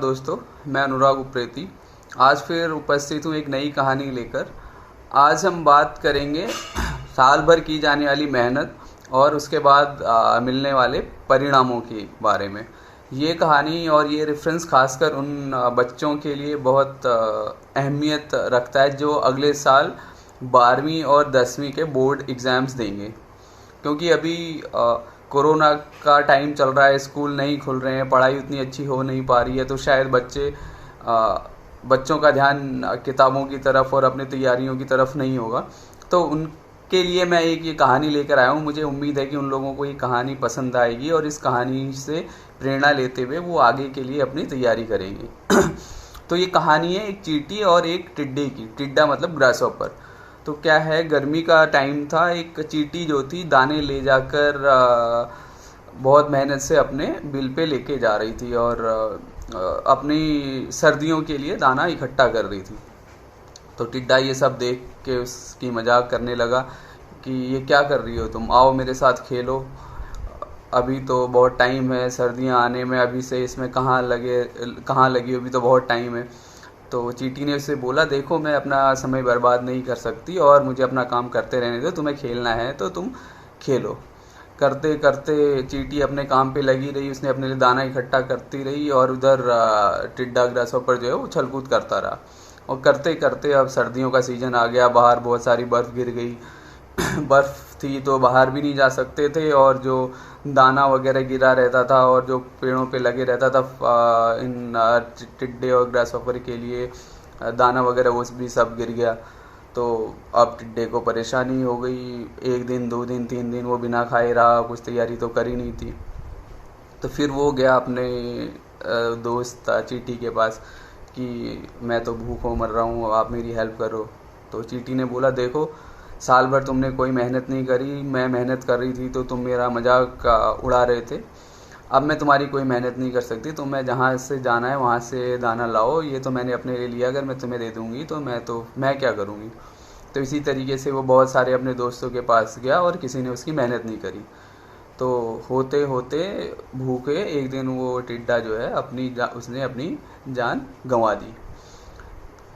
दोस्तों, मैं अनुराग उप्रेती आज फिर उपस्थित हूँ एक नई कहानी लेकर। आज हम बात करेंगे साल भर की जाने वाली मेहनत और उसके बाद मिलने वाले परिणामों के बारे में। ये कहानी और ये रेफरेंस खासकर उन बच्चों के लिए बहुत अहमियत रखता है जो अगले साल 12वीं और 10वीं के बोर्ड एग्ज़ाम्स देंगे। क्योंकि अभी कोरोना का टाइम चल रहा है, स्कूल नहीं खुल रहे हैं, पढ़ाई उतनी अच्छी हो नहीं पा रही है, तो शायद बच्चों का ध्यान किताबों की तरफ और अपनी तैयारियों की तरफ नहीं होगा। तो उनके लिए मैं एक ये कहानी लेकर आया हूँ। मुझे उम्मीद है कि उन लोगों को ये कहानी पसंद आएगी और इस कहानी से प्रेरणा लेते हुए वो आगे के लिए अपनी तैयारी करेंगे। तो ये कहानी है एक चींटी और एक टिड्डे की। टिड्डा मतलब ग्रासहॉपर। तो क्या है, गर्मी का टाइम था। एक चींटी जो थी दाने ले जाकर बहुत मेहनत से अपने बिल पे लेके जा रही थी और अपनी सर्दियों के लिए दाना इकट्ठा कर रही थी। तो टिड्डा ये सब देख के उसकी मजाक करने लगा कि ये क्या कर रही हो तुम, आओ मेरे साथ खेलो, अभी तो बहुत टाइम है, सर्दियां आने में अभी से इसमें कहाँ लगी, अभी तो बहुत टाइम है। तो चींटी ने उससे बोला, देखो मैं अपना समय बर्बाद नहीं कर सकती और मुझे अपना काम करते रहने दो, तुम्हें खेलना है तो तुम खेलो। करते करते चींटी अपने काम पे लगी रही, उसने अपने लिए दाना इकट्ठा करती रही और उधर टिड्डा ग्रासहॉपर जो है वो उछल कूद करता रहा। और करते करते अब सर्दियों का सीज़न आ गया, बाहर बहुत सारी बर्फ़ गिर गई। बर्फ़ थी तो बाहर भी नहीं जा सकते थे और जो दाना वगैरह गिरा रहता था और जो पेड़ों पे लगे रहता था इन टिड्डे और ग्रासहॉपर के लिए दाना वगैरह वो भी सब गिर गया। तो अब टिड्डे को परेशानी हो गई। 1 दिन 2 दिन 3 दिन वो बिना खाए रहा, कुछ तैयारी तो करी नहीं थी। तो फिर वो गया अपने दोस्त चींटी के पास कि मैं तो भूखों मर रहा हूँ, आप मेरी हेल्प करो। तो चींटी ने बोला, देखो साल भर तुमने कोई मेहनत नहीं करी, मैं मेहनत कर रही थी तो तुम मेरा मजाक उड़ा रहे थे। अब मैं तुम्हारी कोई मेहनत नहीं कर सकती, तुम्हें जहाँ से जाना है वहाँ से दाना लाओ, ये तो मैंने अपने लिए लिया, अगर मैं तुम्हें दे दूँगी तो मैं क्या करूँगी। तो इसी तरीके से वो बहुत सारे अपने दोस्तों के पास गया और किसी ने उसकी मेहनत नहीं करी। तो होते होते भूखे एक दिन वो टिड्डा जो है उसने अपनी जान गंवा दी।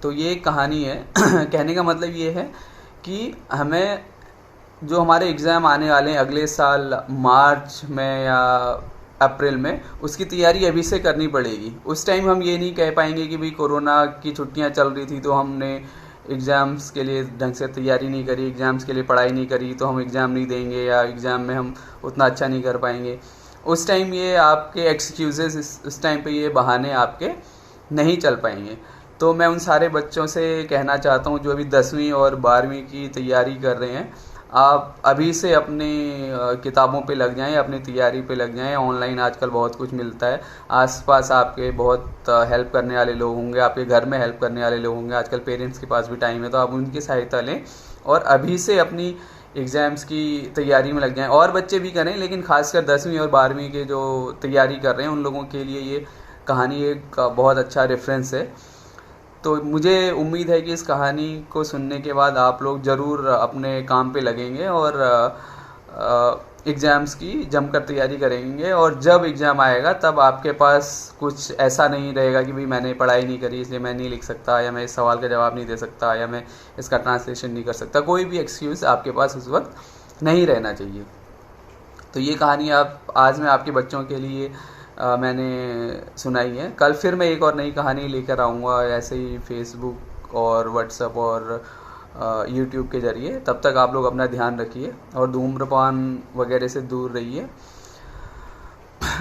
तो ये कहानी है। कहने का मतलब ये है कि हमें जो हमारे एग्ज़ाम आने वाले हैं अगले साल मार्च में या अप्रैल में, उसकी तैयारी अभी से करनी पड़ेगी। उस टाइम हम ये नहीं कह पाएंगे कि भाई कोरोना की छुट्टियां चल रही थी तो हमने एग्ज़ाम्स के लिए ढंग से तैयारी नहीं करी, एग्ज़ाम्स के लिए पढ़ाई नहीं करी तो हम एग्ज़ाम नहीं देंगे या एग्ज़ाम में हम उतना अच्छा नहीं कर पाएंगे। उस टाइम ये आपके एक्सक्यूज़ेस, उस टाइम पे ये बहाने आपके नहीं चल पाएंगे। तो मैं उन सारे बच्चों से कहना चाहता हूँ जो अभी 10वीं और 12वीं की तैयारी कर रहे हैं, आप अभी से अपनी किताबों पे लग जाएं, अपनी तैयारी पे लग जाएं। ऑनलाइन आजकल बहुत कुछ मिलता है, आसपास आपके बहुत हेल्प करने वाले लोग होंगे, आपके घर में हेल्प करने वाले लोग होंगे, आजकल पेरेंट्स के पास भी टाइम है, तो आप उनकी सहायता लें और अभी से अपनी एग्ज़ाम्स की तैयारी में लग जाएं। और बच्चे भी करें, लेकिन खासकर 10वीं और 12वीं के जो तैयारी कर रहे हैं उन लोगों के लिए ये कहानी एक बहुत अच्छा रेफरेंस है। तो मुझे उम्मीद है कि इस कहानी को सुनने के बाद आप लोग ज़रूर अपने काम पे लगेंगे और एग्ज़ाम्स की जमकर तैयारी करेंगे। और जब एग्ज़ाम आएगा तब आपके पास कुछ ऐसा नहीं रहेगा कि भाई मैंने पढ़ाई नहीं करी इसलिए मैं नहीं लिख सकता, या मैं इस सवाल का जवाब नहीं दे सकता, या मैं इसका ट्रांसलेशन नहीं कर सकता। कोई भी एक्सक्यूज़ आपके पास उस वक्त नहीं रहना चाहिए। तो ये कहानी आज मैं आपके बच्चों के लिए मैंने सुनाई है। कल फिर मैं एक और नई कहानी लेकर आऊँगा ऐसे ही फेसबुक और व्हाट्सएप और यूट्यूब के ज़रिए। तब तक आप लोग अपना ध्यान रखिए और धूम्रपान वगैरह से दूर रहिए।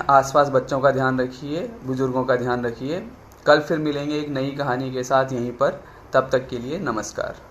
आसपास बच्चों का ध्यान रखिए, बुज़ुर्गों का ध्यान रखिए। कल फिर मिलेंगे एक नई कहानी के साथ यहीं पर। तब तक के लिए नमस्कार।